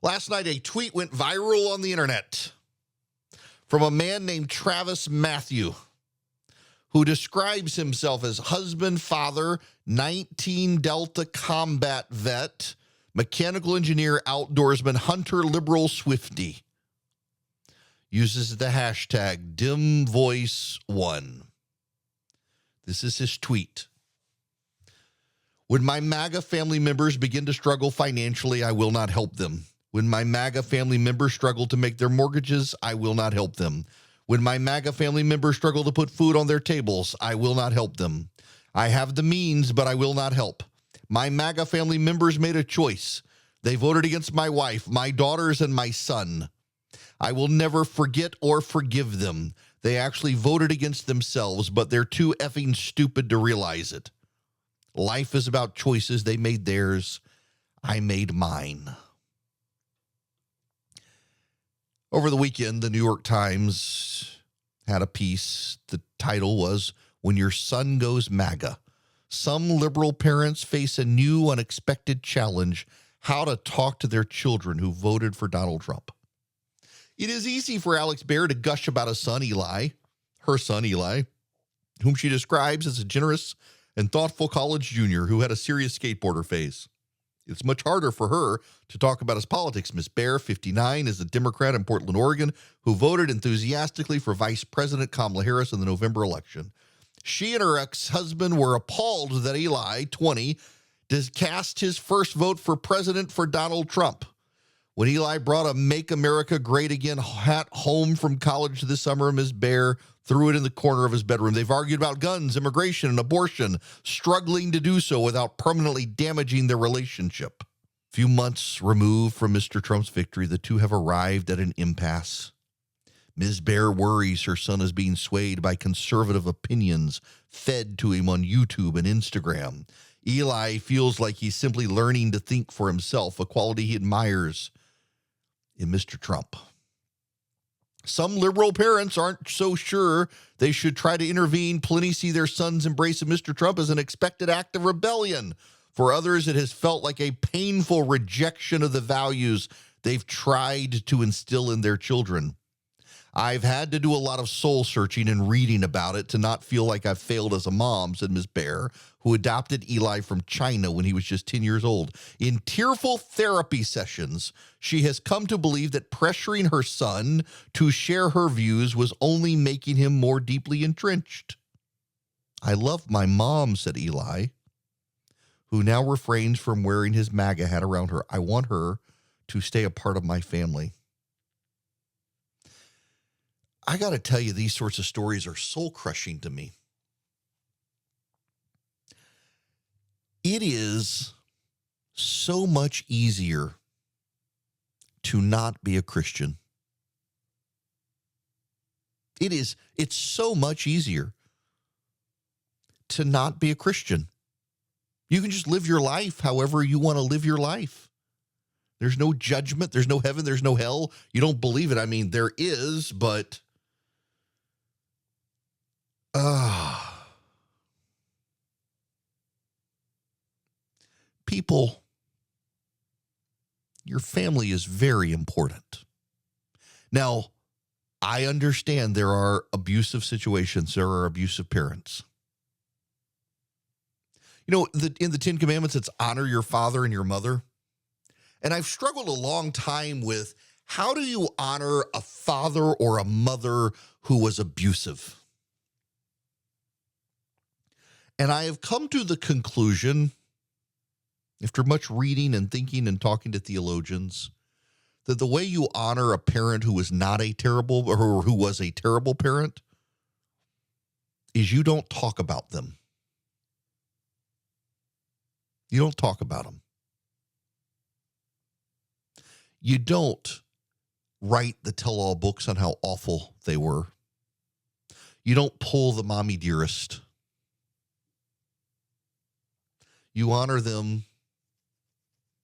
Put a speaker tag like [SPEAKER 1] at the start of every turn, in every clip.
[SPEAKER 1] Last night, a tweet went viral on the internet from a man named Travis Matthew, who describes himself as husband, father, 19 Delta combat vet, mechanical engineer, outdoorsman, hunter, liberal, Swiftie. Uses the hashtag DimVoice1. This is his tweet. When my MAGA family members begin to struggle financially, I will not help them. When my MAGA family members struggle to make their mortgages, I will not help them. When my MAGA family members struggle to put food on their tables, I will not help them. I have the means, but I will not help. My MAGA family members made a choice. They voted against my wife, my daughters, and my son. I will never forget or forgive them. They actually voted against themselves, but they're too effing stupid to realize it. Life is about choices. They made theirs. I made mine. Over the weekend, the New York Times had a piece. The title was, When Your Son Goes MAGA. Some liberal parents face a new unexpected challenge, how to talk to their children who voted for Donald Trump. It is easy for Alex Baer to gush about her son Eli, whom she describes as a generous and thoughtful college junior who had a serious skateboarder phase. It's much harder for her to talk about his politics. Miss Baer, 59, is a Democrat in Portland, Oregon, who voted enthusiastically for Vice President Kamala Harris in the November election. She and her ex-husband were appalled that Eli, 20, cast his first vote for president for Donald Trump. When Eli brought a Make America Great Again hat home from college this summer, Ms. Baer threw it in the corner of his bedroom. They've argued about guns, immigration, and abortion, struggling to do so without permanently damaging their relationship. A few months removed from Mr. Trump's victory, the two have arrived at an impasse. Ms. Baer worries her son is being swayed by conservative opinions fed to him on YouTube and Instagram. Eli feels like he's simply learning to think for himself, a quality he admires in Mr. Trump. Some liberal parents aren't so sure they should try to intervene. Plenty see their son's embrace of Mr. Trump as an expected act of rebellion. For others, it has felt like a painful rejection of the values they've tried to instill in their children. I've had to do a lot of soul searching and reading about it to not feel like I've failed as a mom, said Ms. Baer, who adopted Eli from China when he was just 10 years old. In tearful therapy sessions, she has come to believe that pressuring her son to share her views was only making him more deeply entrenched. I love my mom, said Eli, who now refrains from wearing his MAGA hat around her. I want her to stay a part of my family. I got to tell you, these sorts of stories are soul-crushing to me. It is so much easier to not be a Christian. It's so much easier to not be a Christian. You can just live your life however you want to live your life. There's no judgment. There's no heaven. There's no hell. You don't believe it. I mean, there is, but people, your family is very important. Now, I understand there are abusive situations. There are abusive parents. You know, in the Ten Commandments, it's honor your father and your mother. And I've struggled a long time with, how do you honor a father or a mother who was abusive? And I have come to the conclusion, after much reading and thinking and talking to theologians, that the way you honor a parent who was not a terrible, or who was a terrible parent, is you don't talk about them. You don't talk about them. You don't write the tell-all books on how awful they were. You don't pull the mommy dearest. You honor them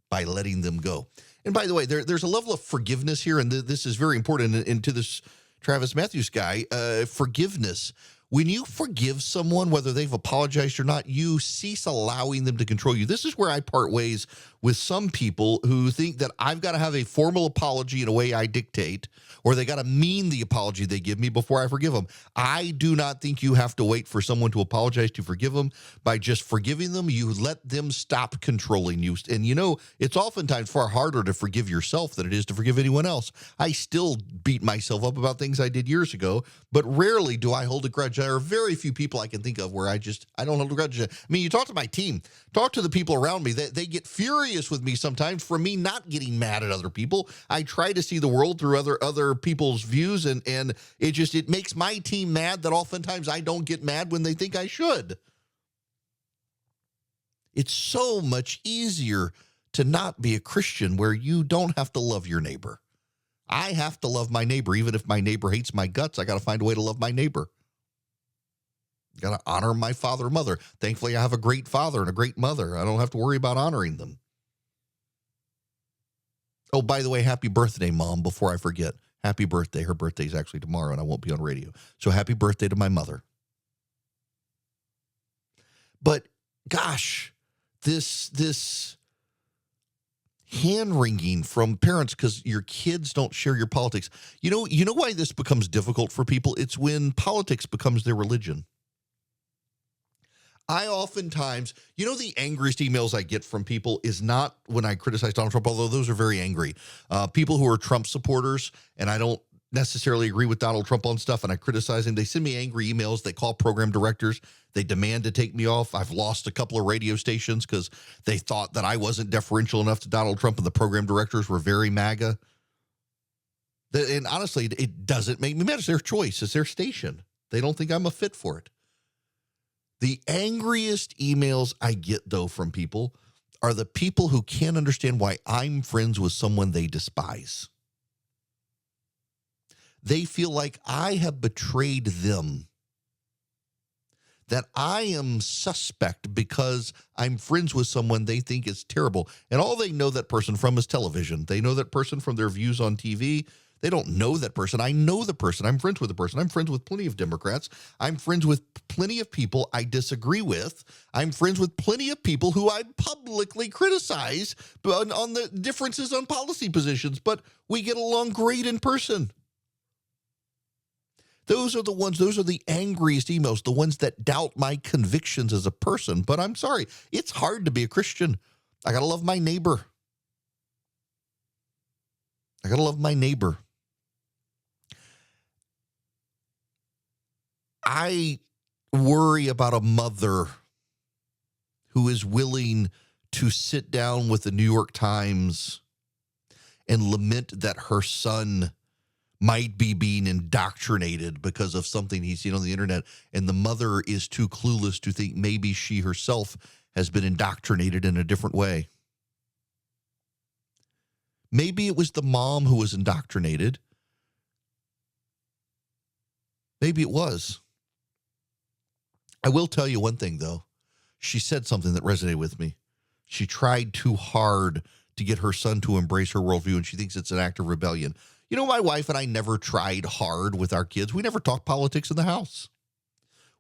[SPEAKER 1] by letting them go. And by the way, there's a level of forgiveness here, and this is very important into this Travis Matthews guy. Forgiveness. When you forgive someone, whether they've apologized or not, you cease allowing them to control you. This is where I part ways with with some people who think that I've got to have a formal apology in a way I dictate, or they got to mean the apology they give me before I forgive them. I do not think you have to wait for someone to apologize to forgive them. By just forgiving them, you let them stop controlling you. And it's oftentimes far harder to forgive yourself than it is to forgive anyone else. I still beat myself up about things I did years ago, but rarely do I hold a grudge. There are very few people I can think of where I don't hold a grudge. I mean, you talk to my team, talk to the people around me, they get furious with me sometimes for me not getting mad at other people. I try to see the world through other people's views, and it makes my team mad that oftentimes I don't get mad when they think I should. It's so much easier to not be a Christian where you don't have to love your neighbor. I have to love my neighbor. Even if my neighbor hates my guts, I got to find a way to love my neighbor. Got to honor my father and mother. Thankfully, I have a great father and a great mother. I don't have to worry about honoring them. Oh, by the way, happy birthday, Mom, before I forget. Happy birthday. Her birthday is actually tomorrow, and I won't be on radio. So happy birthday to my mother. But gosh, this hand-wringing from parents because your kids don't share your politics. You know why this becomes difficult for people? It's when politics becomes their religion. I oftentimes, the angriest emails I get from people is not when I criticize Donald Trump, although those are very angry. People who are Trump supporters, and I don't necessarily agree with Donald Trump on stuff, and I criticize him. They send me angry emails. They call program directors. They demand to take me off. I've lost a couple of radio stations because they thought that I wasn't deferential enough to Donald Trump, and the program directors were very MAGA. And honestly, it doesn't make me mad. It's their choice. It's their station. They don't think I'm a fit for it. The angriest emails I get, though, from people are the people who can't understand why I'm friends with someone they despise. They feel like I have betrayed them, that I am suspect because I'm friends with someone they think is terrible. And all they know that person from is television. They know that person from their views on TV. They don't know that person. I know the person. I'm friends with the person. I'm friends with plenty of Democrats. I'm friends with plenty of people I disagree with. I'm friends with plenty of people who I publicly criticize on the differences on policy positions, but we get along great in person. Those are the angriest emails, the ones that doubt my convictions as a person. But I'm sorry, it's hard to be a Christian. I got to love my neighbor. I got to love my neighbor. I worry about a mother who is willing to sit down with the New York Times and lament that her son might be being indoctrinated because of something he's seen on the internet, and the mother is too clueless to think maybe she herself has been indoctrinated in a different way. Maybe it was the mom who was indoctrinated. Maybe it was. I will tell you one thing, though. She said something that resonated with me. She tried too hard to get her son to embrace her worldview, and she thinks it's an act of rebellion. My wife and I never tried hard with our kids. We never talked politics in the house.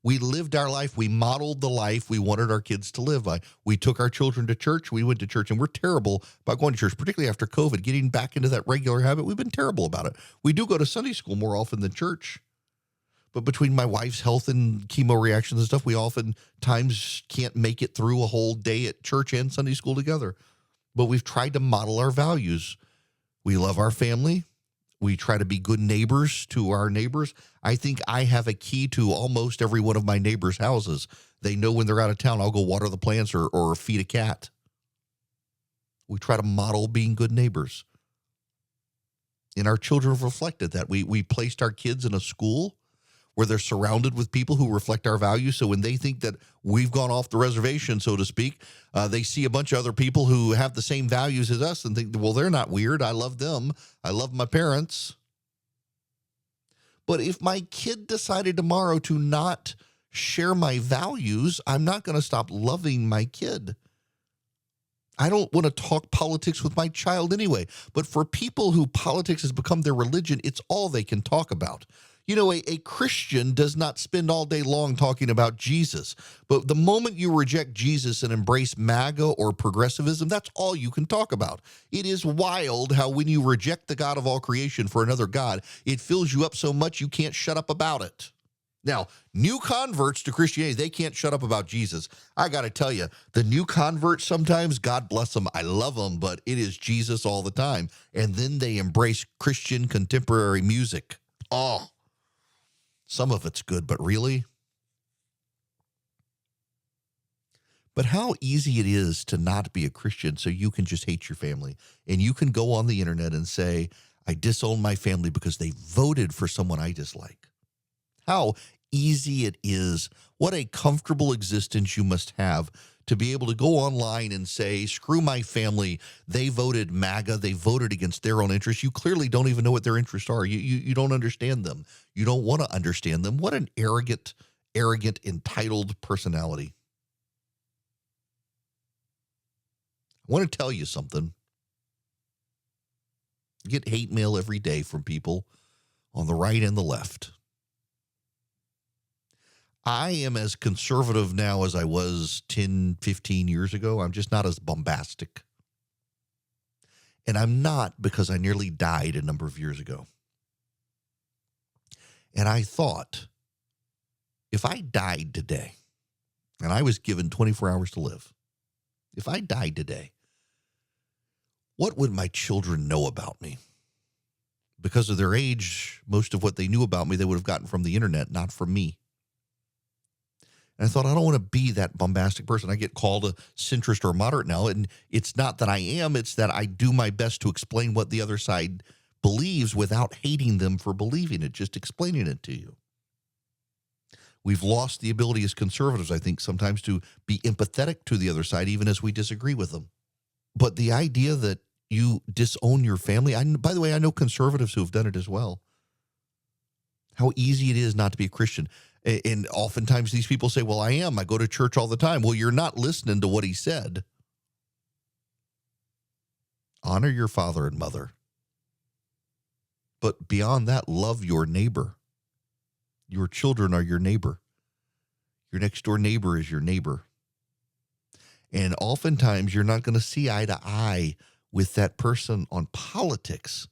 [SPEAKER 1] We lived our life. We modeled the life we wanted our kids to live by. We took our children to church. We went to church, and we're terrible about going to church, particularly after COVID, getting back into that regular habit. We've been terrible about it. We do go to Sunday school more often than church. But between my wife's health and chemo reactions and stuff, we oftentimes can't make it through a whole day at church and Sunday school together. But we've tried to model our values. We love our family. We try to be good neighbors to our neighbors. I think I have a key to almost every one of my neighbors' houses. They know when they're out of town, I'll go water the plants or feed a cat. We try to model being good neighbors. And our children have reflected that. We placed our kids in a school where they're surrounded with people who reflect our values. So when they think that we've gone off the reservation, so to speak, they see a bunch of other people who have the same values as us and think, well, they're not weird. I love them. I love my parents. But if my kid decided tomorrow to not share my values, I'm not going to stop loving my kid. I don't want to talk politics with my child anyway. But for people who politics has become their religion, it's all they can talk about. A Christian does not spend all day long talking about Jesus. But the moment you reject Jesus and embrace MAGA or progressivism, that's all you can talk about. It is wild how when you reject the God of all creation for another God, it fills you up so much you can't shut up about it. Now, new converts to Christianity, they can't shut up about Jesus. I got to tell you, the new converts sometimes, God bless them, I love them, but it is Jesus all the time. And then they embrace Christian contemporary music. Oh, some of it's good, but really? But how easy it is to not be a Christian so you can just hate your family. And you can go on the internet and say, I disown my family because they voted for someone I dislike. How easy it is. What a comfortable existence you must have to be able to go online and say, screw my family. They voted MAGA. They voted against their own interests. You clearly don't even know what their interests are. You don't understand them. You don't want to understand them. What an arrogant, entitled personality. I want to tell you something. I get hate mail every day from people on the right and the left. I am as conservative now as I was 10, 15 years ago. I'm just not as bombastic. And I'm not because I nearly died a number of years ago. And I thought, if I died today, and I was given 24 hours to live, if I died today, what would my children know about me? Because of their age, most of what they knew about me, they would have gotten from the internet, not from me. And I thought, I don't want to be that bombastic person. I get called a centrist or a moderate now, and it's not that I am, it's that I do my best to explain what the other side believes without hating them for believing it, just explaining it to you. We've lost the ability as conservatives, I think, sometimes to be empathetic to the other side, even as we disagree with them. But the idea that you disown your family, by the way, I know conservatives who have done it as well. How easy it is not to be a Christian. And oftentimes these people say, well, I am. I go to church all the time. Well, you're not listening to what he said. Honor your father and mother. But beyond that, love your neighbor. Your children are your neighbor. Your next door neighbor is your neighbor. And oftentimes you're not going to see eye to eye with that person on politics.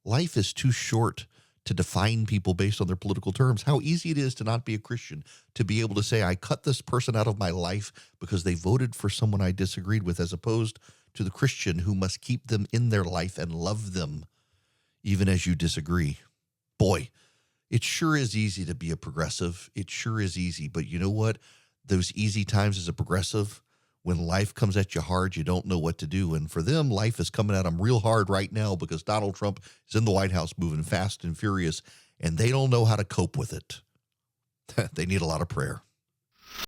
[SPEAKER 1] Life is too short to define people based on their political terms. How easy it is to not be a Christian, to be able to say, I cut this person out of my life because they voted for someone I disagreed with, as opposed to the Christian who must keep them in their life and love them even as you disagree. Boy, it sure is easy to be a progressive. It sure is easy. But you know what? Those easy times as a progressive, when life comes at you hard, you don't know what to do. And for them, life is coming at them real hard right now because Donald Trump is in the White House moving fast and furious, and they don't know how to cope with it. They need a lot of prayer.